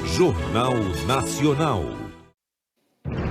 Jornal Nacional.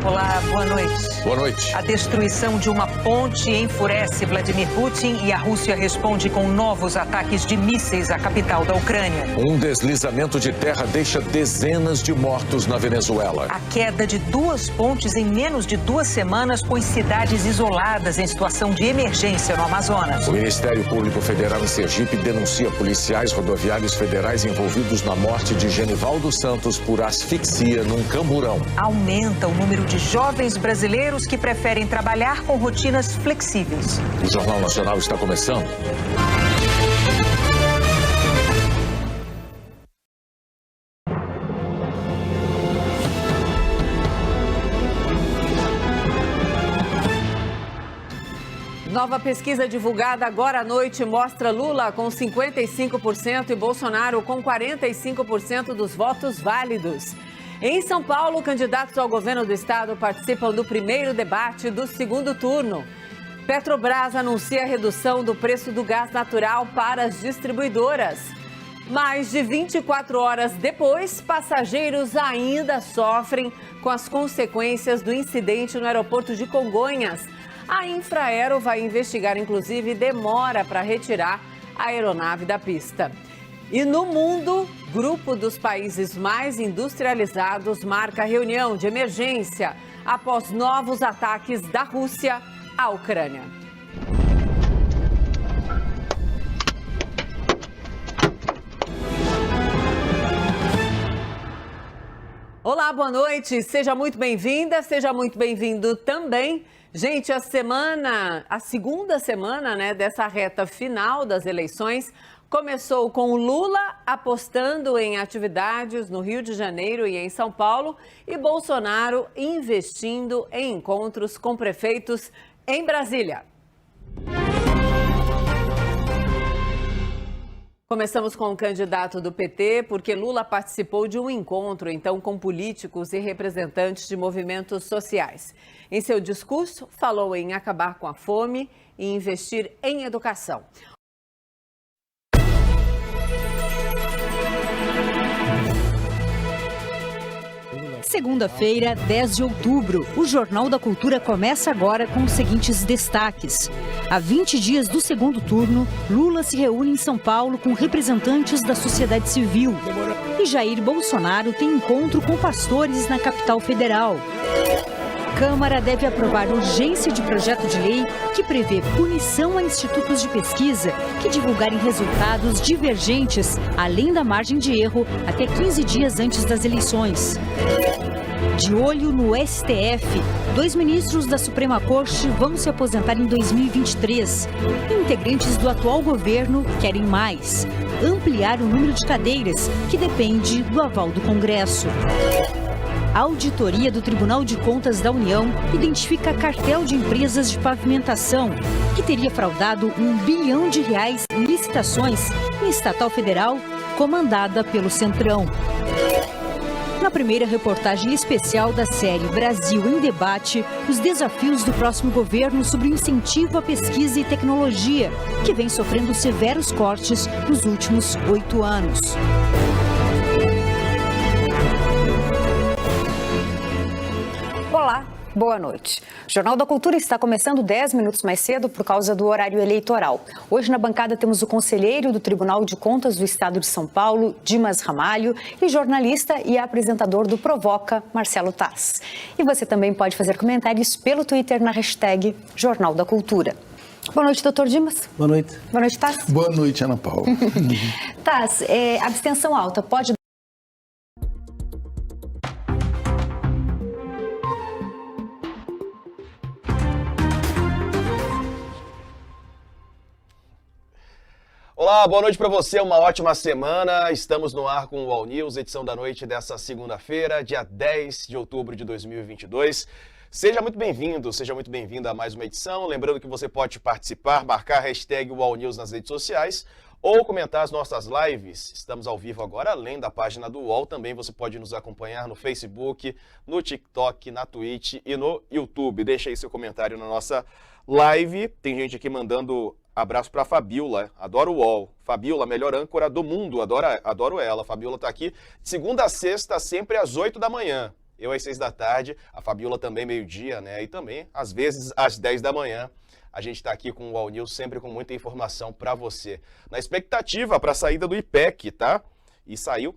Olá, boa noite. Boa noite. A destruição de uma ponte enfurece Vladimir Putin e a Rússia responde com novos ataques de mísseis à capital da Ucrânia. Um deslizamento de terra deixa dezenas de mortos na Venezuela. A queda de 2 pontes em menos de 2 semanas põe cidades isoladas em situação de emergência no Amazonas. O Ministério Público Federal em Sergipe denuncia policiais rodoviários federais envolvidos na morte de Genivaldo Santos por asfixia num camburão. Aumenta o número de jovens brasileiros que preferem trabalhar com rotinas flexíveis. O Jornal Nacional está começando. Nova pesquisa divulgada agora à noite mostra Lula com 55% e Bolsonaro com 45% dos votos válidos. Em São Paulo, candidatos ao governo do estado participam do primeiro debate do segundo turno. Petrobras anuncia a redução do preço do gás natural para as distribuidoras. Mais de 24 horas depois, passageiros ainda sofrem com as consequências do incidente no aeroporto de Congonhas. A Infraero vai investigar, inclusive, demora para retirar a aeronave da pista. E no mundo, grupo dos países mais industrializados marca reunião de emergência após novos ataques da Rússia à Ucrânia. Olá, boa noite. Seja muito bem-vinda, seja muito bem-vindo também. Gente, a segunda semana, dessa reta final das eleições começou com o Lula apostando em atividades no Rio de Janeiro e em São Paulo e Bolsonaro investindo em encontros com prefeitos em Brasília. Começamos com o candidato do PT, porque Lula participou de um encontro, então, com políticos e representantes de movimentos sociais. Em seu discurso, falou em acabar com a fome e investir em educação. Segunda-feira, 10 de outubro, o Jornal da Cultura começa agora com os seguintes destaques. Há 20 dias do segundo turno, Lula se reúne em São Paulo com representantes da sociedade civil. E Jair Bolsonaro tem encontro com pastores na capital federal. Câmara deve aprovar urgência de projeto de lei que prevê punição a institutos de pesquisa que divulgarem resultados divergentes, além da margem de erro, até 15 dias antes das eleições. De olho no STF, 2 ministros da Suprema Corte vão se aposentar em 2023. Integrantes do atual governo querem mais: ampliar o número de cadeiras, que depende do aval do Congresso. A auditoria do Tribunal de Contas da União identifica cartel de empresas de pavimentação, que teria fraudado R$1 bilhão em licitações em estatal federal comandada pelo Centrão. Na primeira reportagem especial da série Brasil em Debate, os desafios do próximo governo sobre o incentivo à pesquisa e tecnologia, que vem sofrendo severos cortes nos últimos 8 anos. Olá, boa noite. O Jornal da Cultura está começando 10 minutos mais cedo por causa do horário eleitoral. Hoje na bancada temos o conselheiro do Tribunal de Contas do Estado de São Paulo, Dimas Ramalho, e jornalista e apresentador do Provoca, Marcelo Taz. E você também pode fazer comentários pelo Twitter na hashtag Jornal da Cultura. Boa noite, doutor Dimas. Boa noite. Boa noite, Taz. Boa noite, Ana Paula. Taz, abstenção alta pode... Olá, boa noite para você, uma ótima semana. Estamos no ar com o All News, edição da noite dessa segunda-feira, dia 10 de outubro de 2022. Seja muito bem-vindo, seja muito bem-vinda a mais uma edição. Lembrando que você pode participar, marcar a hashtag All News nas redes sociais ou comentar as nossas lives. Estamos ao vivo agora, além da página do UOL. Também você pode nos acompanhar no Facebook, no TikTok, na Twitch e no YouTube. Deixa aí seu comentário na nossa live. Tem gente aqui mandando Abraço para a Fabiola, adoro o UOL. Fabiola, melhor âncora do mundo, adoro ela. A Fabiola está aqui de segunda a sexta, sempre às 8 da manhã. Eu às 6 da tarde, a Fabiola também meio-dia, né? E também, às vezes, às 10 da manhã. A gente está aqui com o UOL News, sempre com muita informação para você. Na expectativa para a saída do IPEC, tá? E saiu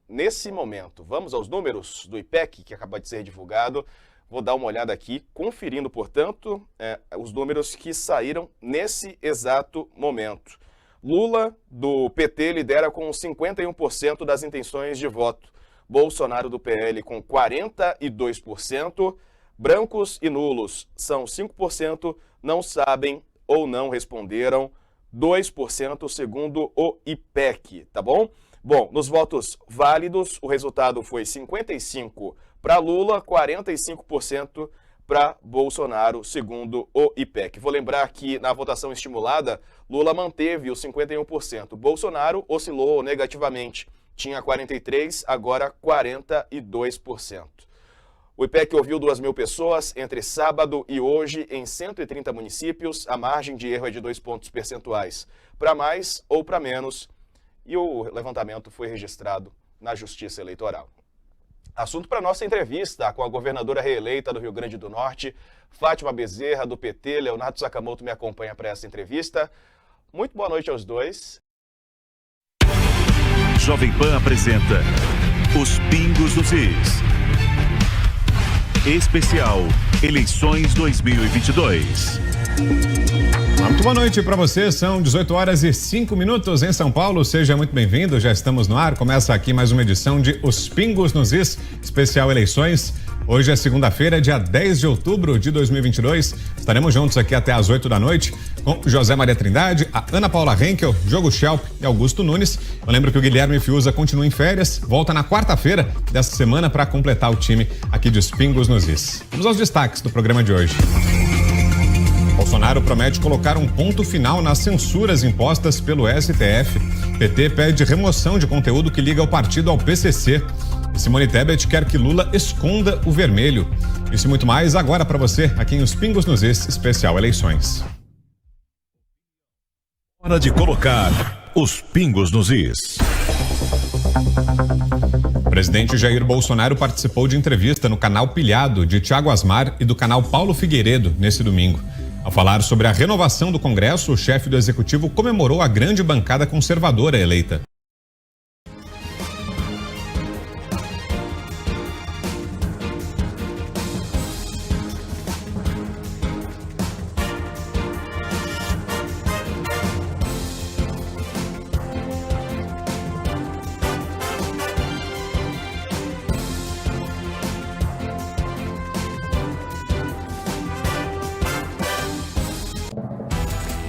nesse momento. Vamos aos números do IPEC, que acabou de ser divulgado. Vou dar uma olhada aqui, conferindo, portanto, os números que saíram nesse exato momento. Lula, do PT, lidera com 51% das intenções de voto. Bolsonaro, do PL, com 42%. Brancos e nulos são 5%, não sabem ou não responderam 2%, segundo o IPEC, tá bom? Bom, nos votos válidos, o resultado foi 55% para Lula, 45% para Bolsonaro, segundo o IPEC. Vou lembrar que na votação estimulada, Lula manteve os 51%. Bolsonaro oscilou negativamente, tinha 43%, agora 42%. O IPEC ouviu 2.000 pessoas entre sábado e hoje em 130 municípios. A margem de erro é de 2 pontos percentuais, para mais ou para menos. E o levantamento foi registrado na Justiça Eleitoral. Assunto para nossa entrevista com a governadora reeleita do Rio Grande do Norte, Fátima Bezerra, do PT. Leonardo Sakamoto me acompanha para essa entrevista. Muito boa noite aos dois. Jovem Pan apresenta Os Pingos dos Is. Especial Eleições 2022. Muito boa noite para você, são 18 horas e 5 minutos em São Paulo, seja muito bem-vindo, já estamos no ar, começa aqui mais uma edição de Os Pingos nos Is, especial eleições. Hoje é segunda-feira, dia 10 de outubro de 2022, estaremos juntos aqui até às 8 da noite com José Maria Trindade, a Ana Paula Henkel, Diogo Schelp e Augusto Nunes. Eu lembro que o Guilherme Fiuza continua em férias, volta na quarta-feira dessa semana para completar o time aqui de Os Pingos nos Is. Vamos aos destaques do programa de hoje. Bolsonaro promete colocar um ponto final nas censuras impostas pelo STF. PT pede remoção de conteúdo que liga o partido ao PCC. E Simone Tebet quer que Lula esconda o vermelho. Isso e muito mais agora para você aqui em Os Pingos nos Is, especial eleições. Hora de colocar os pingos nos is. O presidente Jair Bolsonaro participou de entrevista no canal Pilhado de Thiago Asmar e do canal Paulo Figueiredo nesse domingo. Ao falar sobre a renovação do Congresso, o chefe do Executivo comemorou a grande bancada conservadora eleita.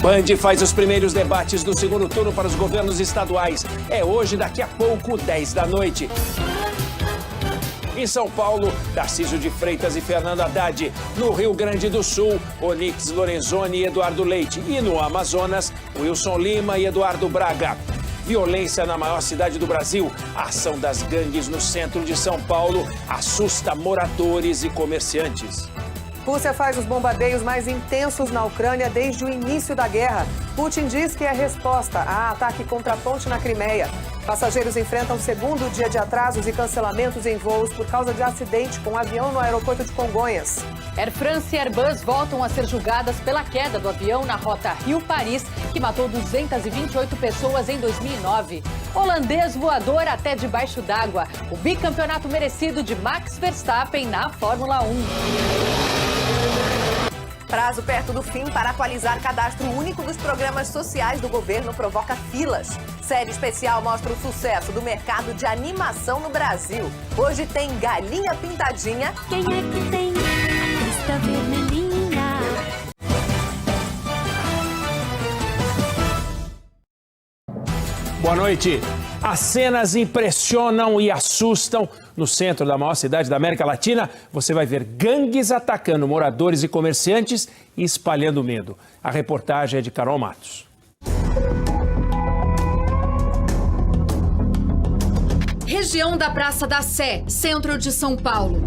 Band faz os primeiros debates do segundo turno para os governos estaduais. É hoje, daqui a pouco, 10 da noite. Em São Paulo, Tarcísio de Freitas e Fernando Haddad. No Rio Grande do Sul, Onyx Lorenzoni e Eduardo Leite. E no Amazonas, Wilson Lima e Eduardo Braga. Violência na maior cidade do Brasil. A ação das gangues no centro de São Paulo assusta moradores e comerciantes. Rússia faz os bombardeios mais intensos na Ucrânia desde o início da guerra. Putin diz que é resposta a ataque contra a ponte na Crimeia. Passageiros enfrentam o segundo dia de atrasos e cancelamentos em voos por causa de acidente com um avião no aeroporto de Congonhas. Air France e Airbus voltam a ser julgadas pela queda do avião na rota Rio-Paris, que matou 228 pessoas em 2009. Holandês voador até debaixo d'água. O bicampeonato merecido de Max Verstappen na Fórmula 1. Prazo perto do fim para atualizar cadastro único dos programas sociais do governo provoca filas. Série especial mostra o sucesso do mercado de animação no Brasil. Hoje tem Galinha Pintadinha. Quem é que tem a crista vermelhinha? Boa noite. As cenas impressionam e assustam. No centro da maior cidade da América Latina, você vai ver gangues atacando moradores e comerciantes e espalhando medo. A reportagem é de Carol Matos. Região da Praça da Sé, centro de São Paulo.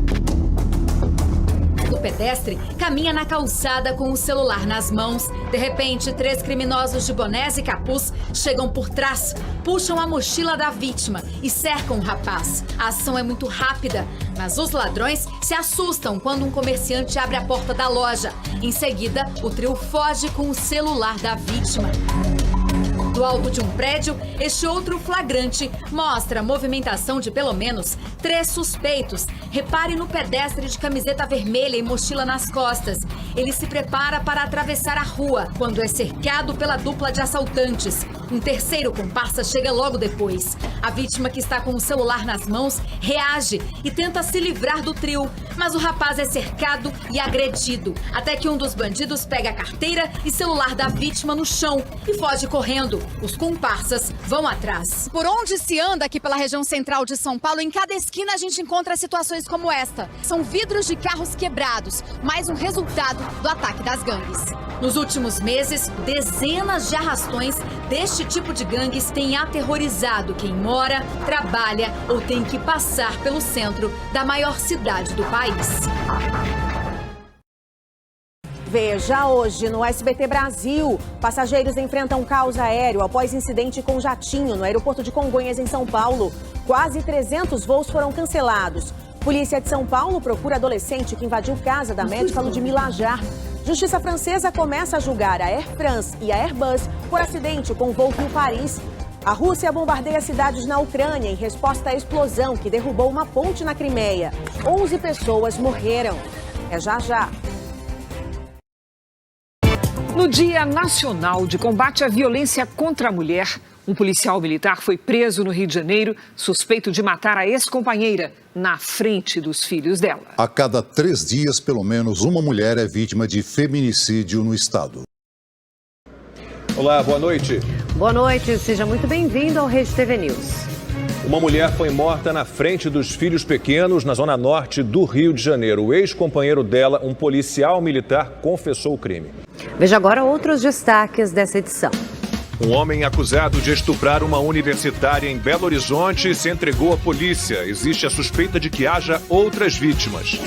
O pedestre caminha na calçada com o celular nas mãos. De repente, 3 criminosos de bonés e capuz chegam por trás, puxam a mochila da vítima e cercam o rapaz. A ação é muito rápida, mas os ladrões se assustam quando um comerciante abre a porta da loja. Em seguida, o trio foge com o celular da vítima. Do alto de um prédio, este outro flagrante mostra a movimentação de pelo menos 3 suspeitos. Repare no pedestre de camiseta vermelha e mochila nas costas. Ele se prepara para atravessar a rua quando é cercado pela dupla de assaltantes. Um terceiro comparsa chega logo depois. A vítima, que está com o celular nas mãos, reage e tenta se livrar do trio, mas o rapaz é cercado e agredido, até que um dos bandidos pega a carteira e celular da vítima no chão e foge correndo. Os comparsas vão atrás. Por onde se anda aqui pela região central de São Paulo, em cada esquina a gente encontra situações como esta. São vidros de carros quebrados, mais um resultado do ataque das gangues. Nos últimos meses, dezenas de arrastões deste tipo de gangues têm aterrorizado quem mora, trabalha ou tem que passar pelo centro da maior cidade do país. Veja hoje no SBT Brasil. Passageiros enfrentam caos aéreo após incidente com jatinho no aeroporto de Congonhas, em São Paulo. Quase 300 voos foram cancelados. Polícia de São Paulo procura adolescente que invadiu casa da médica Ludmila Jar. Justiça francesa começa a julgar a Air France e a Airbus por acidente com o voo Rio-Paris. A Rússia bombardeia cidades na Ucrânia em resposta à explosão que derrubou uma ponte na Crimeia. 11 pessoas morreram. É já já. No Dia Nacional de Combate à Violência contra a Mulher, um policial militar foi preso no Rio de Janeiro, suspeito de matar a ex-companheira na frente dos filhos dela. A cada 3 dias, pelo menos uma mulher é vítima de feminicídio no estado. Olá, boa noite. Boa noite, seja muito bem-vindo ao Rede TV News. Uma mulher foi morta na frente dos filhos pequenos na zona norte do Rio de Janeiro. O ex-companheiro dela, um policial militar, confessou o crime. Veja agora outros destaques dessa edição. Um homem acusado de estuprar uma universitária em Belo Horizonte se entregou à polícia. Existe a suspeita de que haja outras vítimas.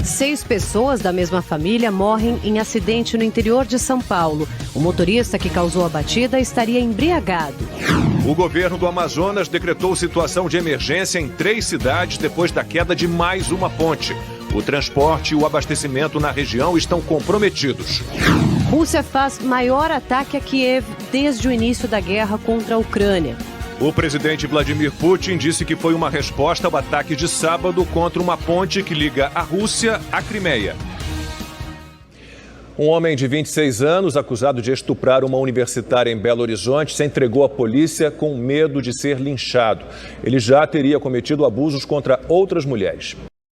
6 pessoas da mesma família morrem em acidente no interior de São Paulo. O motorista que causou a batida estaria embriagado. O governo do Amazonas decretou situação de emergência em 3 cidades depois da queda de mais uma ponte. O transporte e o abastecimento na região estão comprometidos. Rússia faz maior ataque a Kiev desde o início da guerra contra a Ucrânia. O presidente Vladimir Putin disse que foi uma resposta ao ataque de sábado contra uma ponte que liga a Rússia à Crimeia. Um homem de 26 anos, acusado de estuprar uma universitária em Belo Horizonte, se entregou à polícia com medo de ser linchado. Ele já teria cometido abusos contra outras mulheres.